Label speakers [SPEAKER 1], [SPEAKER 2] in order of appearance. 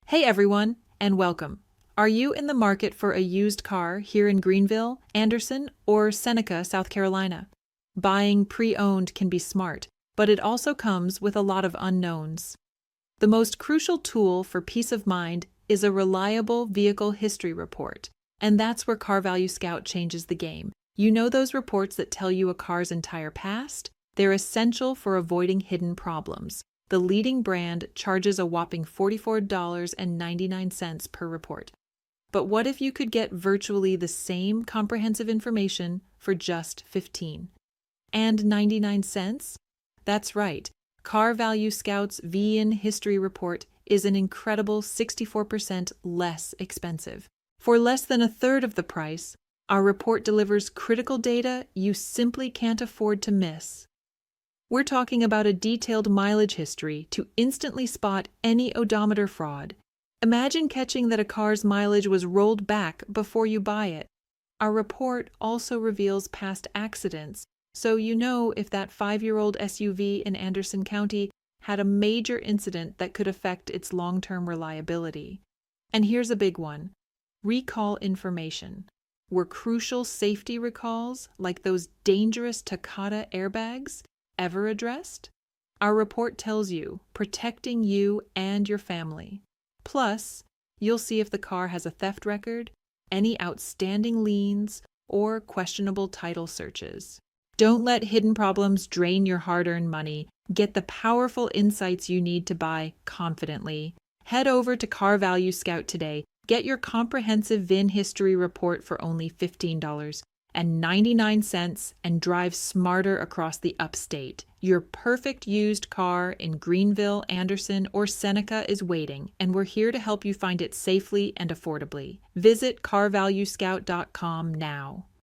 [SPEAKER 1] Hey everyone, and welcome. Are you in the market for a used car here in Greenville, Anderson, or Seneca, South Carolina? Buying pre-owned can be smart, but it also comes with a lot of unknowns. The most crucial tool for peace of mind is a reliable vehicle history report, and that's where Car Value Scout changes the game. You know those reports that tell you a car's entire past? They're essential for avoiding hidden problems. The leading brand charges a whopping $44.99 per report. But what if you could get virtually the same comprehensive information for just $15.99? That's right. Car Value Scout's VIN History Report is an incredible 64% less expensive. For less than a third of the price, our report delivers critical data you simply can't afford to miss. We're talking about a detailed mileage history to instantly spot any odometer fraud. Imagine catching that a car's mileage was rolled back before you buy it. Our report also reveals past accidents, so you know if that 5-year-old SUV in Anderson County had a major incident that could affect its long-term reliability. And here's a big one: recall information. Were crucial safety recalls, like those dangerous Takata airbags, ever addressed? Our report tells you, protecting you and your family. Plus, you'll see if the car has a theft record, any outstanding liens, or questionable title searches. Don't let hidden problems drain your hard-earned money. Get the powerful insights you need to buy confidently. Head over to Car Value Scout today. Get your comprehensive VIN history report for only $15.99 and drive smarter across the upstate. Your perfect used car in Greenville, Anderson, or Seneca is waiting, and we're here to help you find it safely and affordably. Visit carvaluescout.com now.